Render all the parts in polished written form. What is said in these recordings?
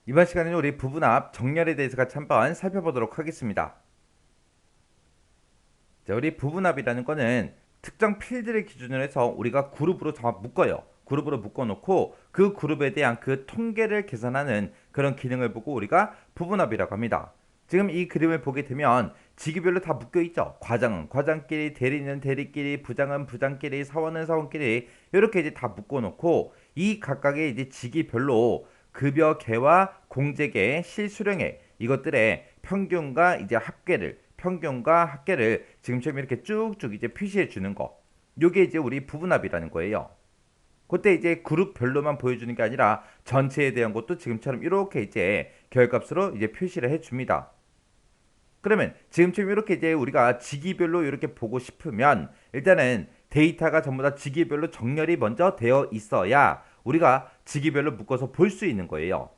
이번 시간에는 우리 부분합 정렬에 대해서 같이 한번 살펴보도록 하겠습니다. 자, 우리 부분합이라는 거는 특정 필드를 기준으로 해서 우리가 그룹으로 다 묶어요. 그룹으로 묶어놓고 그 그룹에 대한 그 통계를 계산하는 그런 기능을 보고 우리가 부분합이라고 합니다. 지금 이 그림을 보게 되면 직위별로 다 묶여있죠. 과장은 과장끼리, 대리는 대리끼리, 부장은 부장끼리, 사원은 사원끼리 이렇게 이제 다 묶어놓고 이 각각의 이제 직위별로 급여계와 공제계, 실수령액 이것들의 평균과 이제 평균과 합계를 지금처럼 이렇게 쭉쭉 이제 표시해 주는 거. 요게 이제 우리 부분합이라는 거예요. 그때 이제 그룹별로만 보여주는 게 아니라 전체에 대한 것도 지금처럼 이렇게 이제 결값으로 이제 표시를 해 줍니다. 그러면 지금처럼 이렇게 이제 우리가 직위별로 이렇게 보고 싶으면 일단은 데이터가 전부 다 직위별로 정렬이 먼저 되어 있어야 우리가 직위별로 묶어서 볼 수 있는 거예요.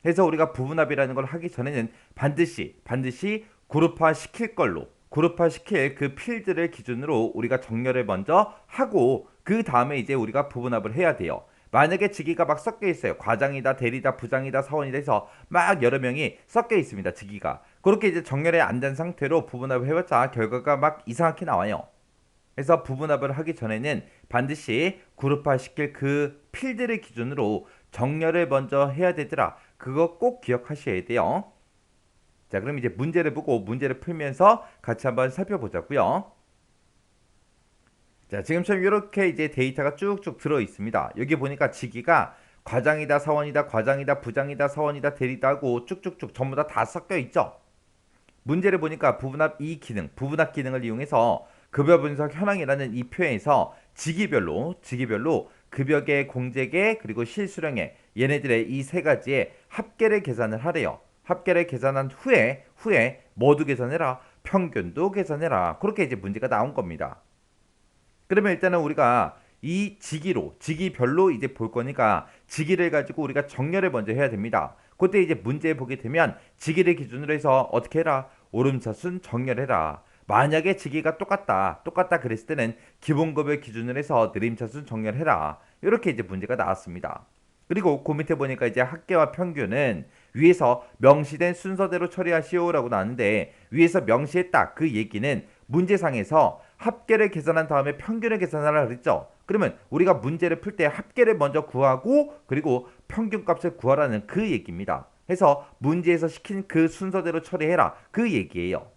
그래서 우리가 부분합이라는 걸 하기 전에는 반드시 그룹화 시킬 걸로 그룹화 시킬 그 필드를 기준으로 우리가 정렬을 먼저 하고 그 다음에 이제 우리가 부분합을 해야 돼요. 만약에 직위가 막 섞여 있어요. 과장이다, 대리다, 부장이다, 사원이다 해서 막 여러 명이 섞여 있습니다. 직위가. 그렇게 이제 정렬이 안 된 상태로 부분합을 해봤자 결과가 막 이상하게 나와요. 그래서 부분합을 하기 전에는 반드시 그룹화 시킬 그 필드를 기준으로 정렬을 먼저 해야 되더라. 그거 꼭 기억하셔야 돼요. 자, 그럼 이제 문제를 보고 문제를 풀면서 같이 한번 살펴보자고요. 자, 지금처럼 이렇게 이제 데이터가 쭉쭉 들어 있습니다. 여기 보니까 직위가 과장이다, 사원이다, 과장이다, 부장이다, 사원이다, 대리다 하고 쭉쭉쭉 전부 다 섞여 있죠. 문제를 보니까 부분합 기능을 이용해서 급여 분석 현황이라는 이 표에서 직위별로 급여계, 공제계, 그리고 실수령액 얘네들의 이 세 가지의 합계를 계산을 하래요. 합계를 계산한 후에 모두 계산해라. 평균도 계산해라. 그렇게 이제 문제가 나온 겁니다. 그러면 일단은 우리가 이 직위별로 이제 볼 거니까 직위를 가지고 우리가 정렬을 먼저 해야 됩니다. 그때 이제 문제 보게 되면 직위를 기준으로 해서 어떻게 해라? 오름차순 정렬해라. 만약에 직위가 똑같다 그랬을 때는 기본급을 기준으로 해서 느림차순 정렬해라. 이렇게 이제 문제가 나왔습니다. 그리고 그 밑에 보니까 이제 합계와 평균은 위에서 명시된 순서대로 처리하시오라고 나왔는데 위에서 명시했다 그 얘기는 문제상에서 합계를 계산한 다음에 평균을 계산하라 그랬죠. 그러면 우리가 문제를 풀 때 합계를 먼저 구하고 그리고 평균값을 구하라는 그 얘기입니다. 해서 문제에서 시킨 그 순서대로 처리해라 그 얘기예요.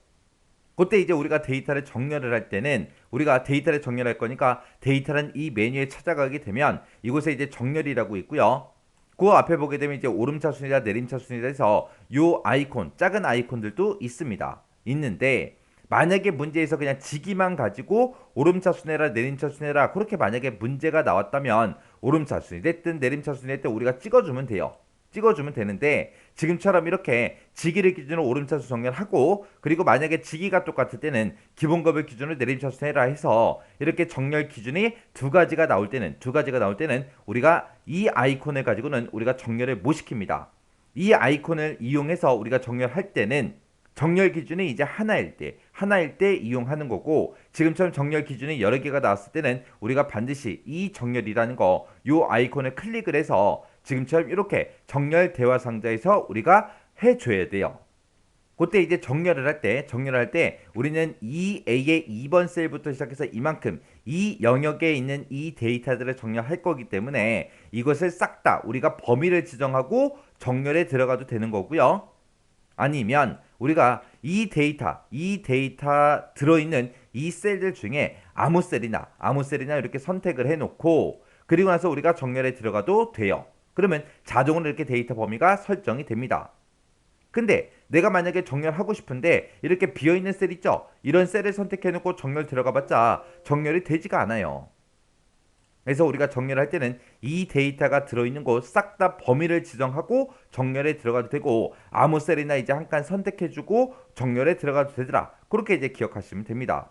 그때 이제 우리가 데이터를 정렬을 할 때는 우리가 데이터를 정렬할 거니까 데이터는 이 메뉴에 찾아가게 되면 이곳에 이제 정렬이라고 있고요. 그 앞에 보게 되면 이제 오름차순이다 내림차순이다 해서 요 아이콘 작은 아이콘들도 있습니다. 있는데 만약에 문제에서 그냥 직위만 가지고 오름차순해라 내림차순해라 그렇게 만약에 문제가 나왔다면 오름차순이 됐든 내림차순이 됐든 우리가 찍어주면 돼요. 찍어주면 되는데 지금처럼 이렇게 직위를 기준으로 오름차순 정렬하고 그리고 만약에 직위가 똑같을 때는 기본급을 기준으로 내림차순 해라 해서 이렇게 정렬 기준이 두 가지가 나올 때는 우리가 이 아이콘을 가지고는 우리가 정렬을 못 시킵니다. 이 아이콘을 이용해서 우리가 정렬할 때는 정렬 기준이 이제 하나일 때 이용하는 거고 지금처럼 정렬 기준이 여러 개가 나왔을 때는 우리가 반드시 이 정렬이라는 거 요 아이콘을 클릭을 해서 지금처럼 이렇게 정렬 대화 상자에서 우리가 해줘야 돼요. 그때 이제 정렬을 할 때 우리는 이 A의 2번 셀부터 시작해서 이만큼 이 영역에 있는 이 데이터들을 정렬할 거기 때문에 이것을 싹 다 우리가 범위를 지정하고 정렬에 들어가도 되는 거고요. 아니면 우리가 이 데이터 들어있는 이 셀들 중에 아무 셀이나 이렇게 선택을 해놓고 그리고 나서 우리가 정렬에 들어가도 돼요. 그러면 자동으로 이렇게 데이터 범위가 설정이 됩니다. 근데 내가 만약에 정렬하고 싶은데 이렇게 비어있는 셀 있죠? 이런 셀을 선택해놓고 정렬 들어가봤자 정렬이 되지가 않아요. 그래서 우리가 정렬할 때는 이 데이터가 들어있는 곳 싹 다 범위를 지정하고 정렬에 들어가도 되고 아무 셀이나 이제 한 칸 선택해주고 정렬에 들어가도 되더라. 그렇게 이제 기억하시면 됩니다.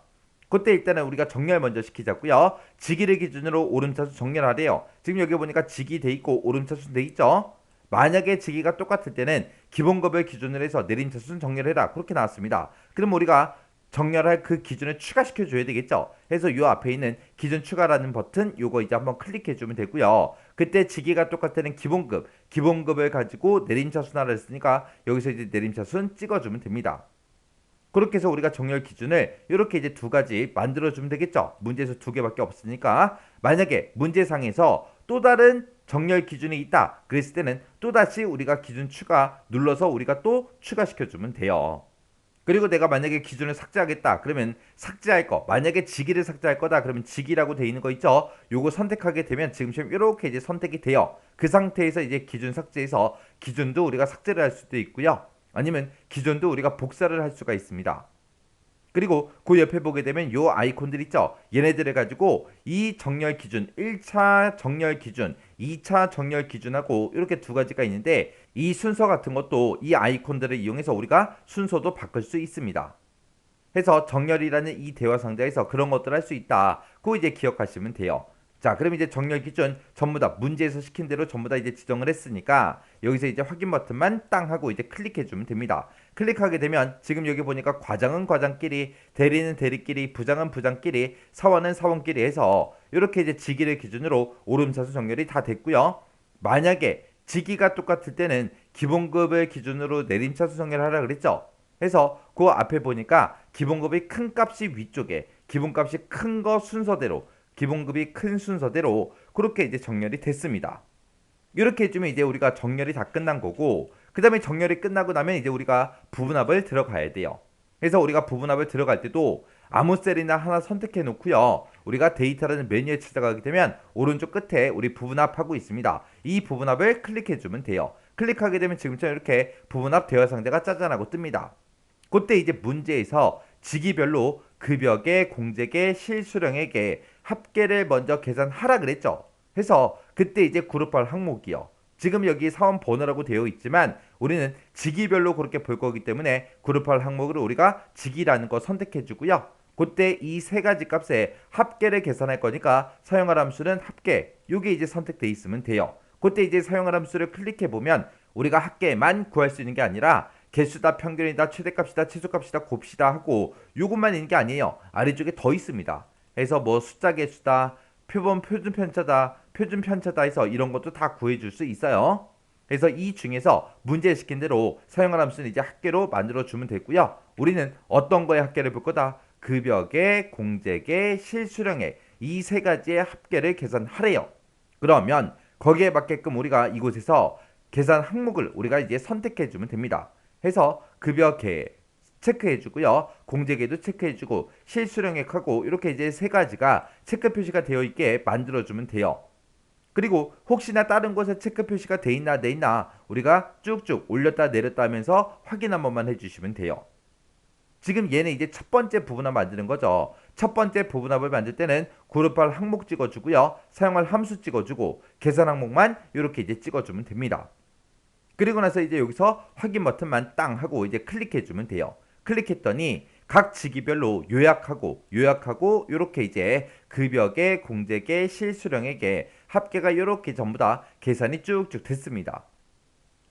그때 일단은 우리가 정렬 먼저 시키자고요. 직위를 기준으로 오름차순 정렬하래요. 지금 여기 보니까 직위 돼 있고 오름차순 돼 있죠. 만약에 직위가 똑같을 때는 기본급을 기준으로 해서 내림차순 정렬해라. 그렇게 나왔습니다. 그럼 우리가 정렬할 그 기준을 추가시켜 줘야 되겠죠. 그래서 요 앞에 있는 기준 추가라는 버튼 요거 이제 한번 클릭해 주면 되고요. 그때 지기가 똑같다는 기본급을 가지고 내림차순하라 했으니까 여기서 이제 내림차순 찍어주면 됩니다. 그렇게 해서 우리가 정렬 기준을 이렇게 이제 두 가지 만들어주면 되겠죠. 문제에서 두 개밖에 없으니까. 만약에 문제상에서 또 다른 정렬 기준이 있다 그랬을 때는 또다시 우리가 기준 추가 눌러서 우리가 또 추가시켜주면 돼요. 그리고 내가 만약에 기준을 삭제하겠다 그러면 삭제할 거, 만약에 직위를 삭제할 거다 그러면 직위라고 돼 있는 거 있죠. 요거 선택하게 되면 지금처럼 이렇게 이제 선택이 돼요. 그 상태에서 이제 기준 삭제해서 기준도 우리가 삭제를 할 수도 있고요. 아니면 기준도 우리가 복사를 할 수가 있습니다. 그리고 그 옆에 보게 되면 요 아이콘들 있죠. 얘네들을 가지고 이 정렬 기준 1차 정렬 기준 2차 정렬 기준하고 이렇게 두 가지가 있는데 이 순서 같은 것도 이 아이콘들을 이용해서 우리가 순서도 바꿀 수 있습니다. 해서 정렬이라는 이 대화 상자에서 그런 것들 할 수 있다. 그거 이제 기억하시면 돼요. 자, 그럼 이제 정렬 기준 전부 다 문제에서 시킨 대로 전부 다 이제 지정을 했으니까 여기서 이제 확인 버튼만 땅 하고 이제 클릭해 주면 됩니다. 클릭하게 되면 지금 여기 보니까 과장은 과장끼리, 대리는 대리끼리, 부장은 부장끼리, 사원은 사원끼리 해서 이렇게 이제 직위를 기준으로 오름차수 정렬이 다 됐고요. 만약에 직위가 똑같을 때는 기본급을 기준으로 내림차수 정렬하라 그랬죠. 해서 그 앞에 보니까 기본급이 큰 값이 위쪽에, 기본값이 큰 거 순서대로, 기본급이 큰 순서대로 그렇게 이제 정렬이 됐습니다. 이렇게 해주면 이제 우리가 정렬이 다 끝난 거고, 그 다음에 정렬이 끝나고 나면 이제 우리가 부분합을 들어가야 돼요. 그래서 우리가 부분합을 들어갈 때도 아무 셀이나 하나 선택해 놓고요. 우리가 데이터라는 메뉴에 찾아가게 되면 오른쪽 끝에 우리 부분합하고 있습니다. 이 부분합을 클릭해 주면 돼요. 클릭하게 되면 지금처럼 이렇게 부분합 대화 상자가 짜잔하고 뜹니다. 그때 이제 문제에서 직위별로 급여계, 공제계, 실수령에게 합계를 먼저 계산하라 그랬죠. 해서 그때 이제 그룹할 항목이요. 지금 여기 사원 번호라고 되어 있지만 우리는 직위별로 그렇게 볼 거기 때문에 그룹할 항목으로 우리가 직위라는 거 선택해 주고요. 그때 이 세 가지 값에 합계를 계산할 거니까 사용할 함수는 합계. 이게 이제 선택돼 있으면 돼요. 그때 이제 사용할 함수를 클릭해 보면 우리가 합계만 구할 수 있는 게 아니라 개수다, 평균이다, 최대값이다, 최소값이다, 곱시다 하고 요것만 있는 게 아니에요. 아래쪽에 더 있습니다. 해서 뭐 숫자 개수다, 표본 표준 편차다, 표준 편차다 해서 이런 것도 다 구해줄 수 있어요. 그래서 이 중에서 문제 시킨 대로 사용할 함수는 이제 합계로 만들어 주면 되고요. 우리는 어떤 거에 합계를 볼 거다? 급여계, 공제계, 실수령액 이 세 가지의 합계를 계산하래요. 그러면 거기에 맞게끔 우리가 이곳에서 계산 항목을 우리가 이제 선택해 주면 됩니다. 해서 급여계 체크해 주고요. 공제계도 체크해 주고 실수령액하고 이렇게 이제 세 가지가 체크 표시가 되어 있게 만들어 주면 돼요. 그리고 혹시나 다른 곳에 체크 표시가 돼 있나 돼 있나 우리가 쭉쭉 올렸다 내렸다 하면서 확인 한 번만 해 주시면 돼요. 지금 얘는 이제 첫 번째 부분합 만드는 거죠. 첫 번째 부분합을 만들 때는 그룹할 항목 찍어주고요. 사용할 함수 찍어주고 계산 항목만 이렇게 이제 찍어주면 됩니다. 그리고 나서 이제 여기서 확인 버튼만 땅 하고 이제 클릭해 주면 돼요. 클릭했더니 각 직위별로 요약하고 이렇게 이제 급여계, 공제계, 실수령액에 합계가 이렇게 전부 다 계산이 쭉쭉 됐습니다.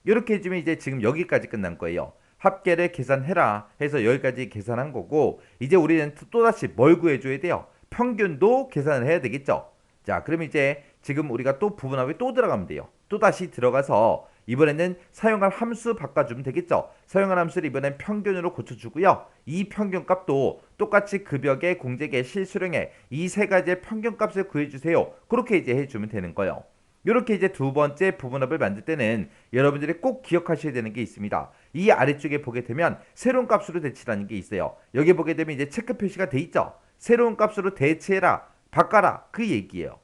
이렇게 해주면 이제 지금 여기까지 끝난 거예요. 합계를 계산해라 해서 여기까지 계산한 거고 이제 우리는 또다시 뭘 구해줘야 돼요? 평균도 계산을 해야 되겠죠. 자, 그럼 이제 지금 우리가 또 부분합에 또 들어가면 돼요. 또다시 들어가서 이번에는 사용할 함수 바꿔주면 되겠죠. 사용할 함수를 이번엔 평균으로 고쳐주고요. 이 평균값도 똑같이 급여계, 공제계, 실수령액 이 세 가지의 평균값을 구해주세요. 그렇게 이제 해주면 되는 거예요. 이렇게 이제 두 번째 부분합을 만들 때는 여러분들이 꼭 기억하셔야 되는 게 있습니다. 이 아래쪽에 보게 되면 새로운 값으로 대치라는 게 있어요. 여기 보게 되면 이제 체크 표시가 돼 있죠. 새로운 값으로 대체해라, 바꿔라 그 얘기예요.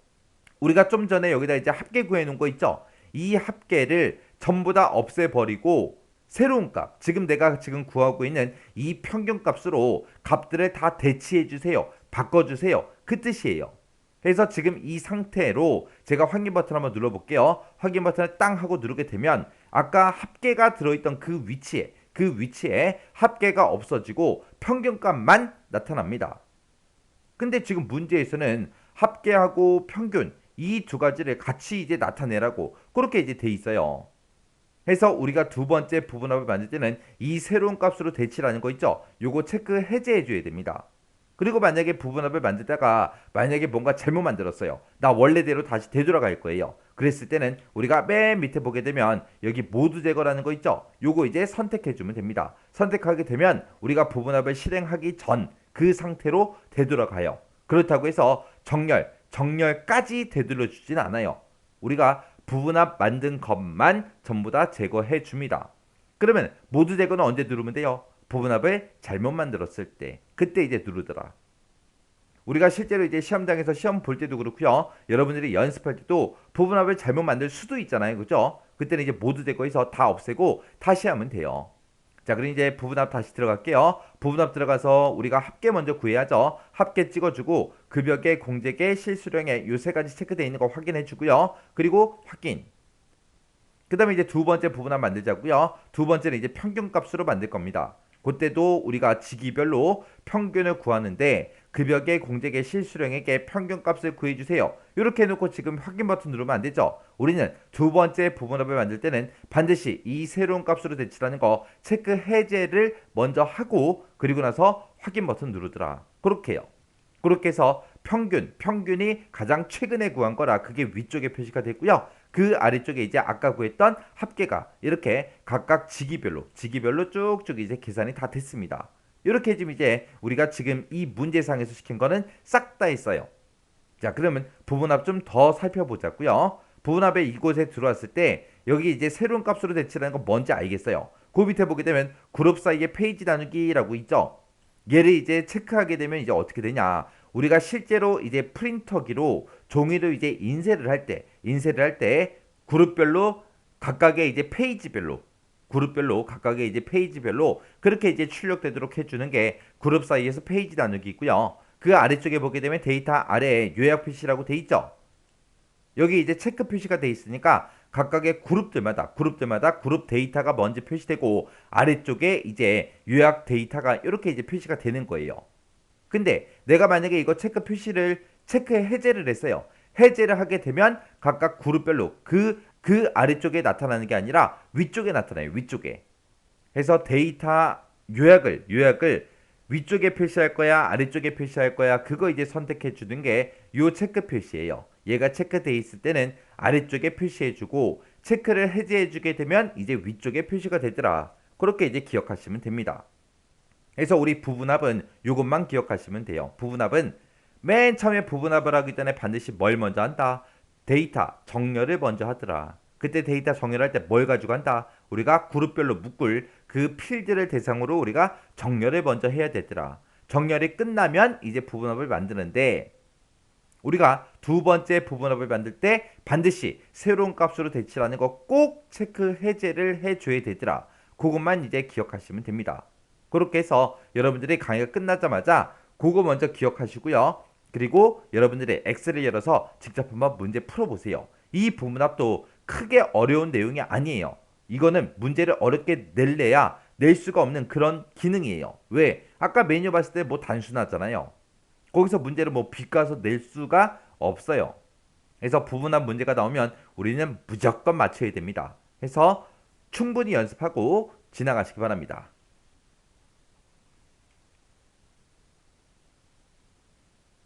우리가 좀 전에 여기다 이제 합계 구해 놓은 거 있죠. 이 합계를 전부 다 없애버리고 새로운 값, 지금 내가 지금 구하고 있는 이 평균값으로 값들을 다 대치해 주세요. 바꿔주세요. 그 뜻이에요. 그래서 지금 이 상태로 제가 확인 버튼 한번 눌러볼게요. 확인 버튼을 땅 하고 누르게 되면 아까 합계가 들어있던 그 위치에 합계가 없어지고 평균값만 나타납니다. 근데 지금 문제에서는 합계하고 평균 이 두 가지를 같이 이제 나타내라고 그렇게 이제 돼 있어요. 해서 우리가 두 번째 부분합을 만들 때는 이 새로운 값으로 대치라는 거 있죠. 요거 체크 해제해 줘야 됩니다. 그리고 만약에 부분합을 만들다가 만약에 뭔가 잘못 만들었어요. 나 원래대로 다시 되돌아갈 거예요. 그랬을 때는 우리가 맨 밑에 보게 되면 여기 모두 제거라는 거 있죠. 요거 이제 선택해 주면 됩니다. 선택하게 되면 우리가 부분합을 실행하기 전 그 상태로 되돌아가요. 그렇다고 해서 정렬까지 되돌려 주진 않아요. 우리가 부분합 만든 것만 전부 다 제거해 줍니다. 그러면 모두 제거는 언제 누르면 돼요? 부분합을 잘못 만들었을 때, 그때 이제 누르더라. 우리가 실제로 이제 시험장에서 시험 볼 때도 그렇고요. 여러분들이 연습할 때도 부분합을 잘못 만들 수도 있잖아요. 그죠? 그때는 이제 모두 제거해서 다 없애고 다시 하면 돼요. 자, 그럼 이제 부분합 다시 들어갈게요. 부분합 들어가서 우리가 합계 먼저 구해야죠. 합계 찍어주고 급여계, 공제계, 실수령액 요 세 가지 체크되어 있는 거 확인해 주고요. 그리고 확인. 그 다음에 이제 두 번째 부분합 만들자고요. 두 번째는 이제 평균값으로 만들 겁니다. 그때도 우리가 직위별로 평균을 구하는데 급여계, 공제계, 실수령액의 평균값을 구해주세요. 이렇게 해놓고 지금 확인 버튼 누르면 안 되죠. 우리는 두 번째 부분합을 만들 때는 반드시 이 새로운 값으로 대치라는 거 체크 해제를 먼저 하고 그리고 나서 확인 버튼 누르더라. 그렇게 해요. 그렇게 해서 평균이 가장 최근에 구한 거라 그게 위쪽에 표시가 됐고요. 그 아래쪽에 이제 아까 구했던 합계가 이렇게 각각 직위별로 쭉쭉 이제 계산이 다 됐습니다. 이렇게 지금 이제 우리가 지금 이 문제상에서 시킨 거는 싹 다 했어요. 자, 그러면 부분합 좀 더 살펴보자고요. 부분합에 이곳에 들어왔을 때 여기 이제 새로운 값으로 대치라는 건 뭔지 알겠어요. 그 밑에 보게 되면 그룹 사이의 페이지 나누기라고 있죠. 얘를 이제 체크하게 되면 이제 어떻게 되냐? 우리가 실제로 이제 프린터기로 종이로 이제 인쇄를 할 때 그룹별로 각각의 이제 페이지별로 각각의 이제 페이지별로 그렇게 이제 출력되도록 해주는 게 그룹 사이에서 페이지 나누기 있고요. 그 아래쪽에 보게 되면 데이터 아래에 요약 표시라고 돼 있죠. 여기 이제 체크 표시가 돼 있으니까 각각의 그룹들마다 그룹 데이터가 먼저 표시되고 아래쪽에 이제 요약 데이터가 이렇게 이제 표시가 되는 거예요. 근데 내가 만약에 이거 체크 해제를 했어요. 해제를 하게 되면 각각 그룹별로 그 아래쪽에 나타나는 게 아니라 위쪽에 나타나요. 위쪽에. 해서 데이터 요약을 위쪽에 표시할 거야, 아래쪽에 표시할 거야. 그거 이제 선택해 주는 게 요 체크 표시예요. 얘가 체크돼 있을 때는 아래쪽에 표시해 주고 체크를 해제해 주게 되면 이제 위쪽에 표시가 되더라. 그렇게 이제 기억하시면 됩니다. 그래서 우리 부분합은 이것만 기억하시면 돼요. 부분합은 맨 처음에 부분합을 하기 전에 반드시 뭘 먼저 한다? 데이터 정렬을 먼저 하더라. 그때 데이터 정렬할 때 뭘 가지고 한다? 우리가 그룹별로 묶을 그 필드를 대상으로 우리가 정렬을 먼저 해야 되더라. 정렬이 끝나면 이제 부분합을 만드는데 우리가 두 번째 부분합을 만들 때 반드시 새로운 값으로 대치라는 거 꼭 체크 해제를 해줘야 되더라. 그것만 이제 기억하시면 됩니다. 그렇게 해서 여러분들이 강의가 끝나자마자 그거 먼저 기억하시고요. 그리고 여러분들이 엑셀을 열어서 직접 한번 문제 풀어보세요. 이 부분합도 크게 어려운 내용이 아니에요. 이거는 문제를 어렵게 낼래야 낼 수가 없는 그런 기능이에요. 왜? 아까 메뉴 봤을 때 뭐 단순하잖아요. 거기서 문제를 뭐 비까서 낼 수가 없어요. 그래서 부분합 문제가 나오면 우리는 무조건 맞춰야 됩니다. 그래서 충분히 연습하고 지나가시기 바랍니다.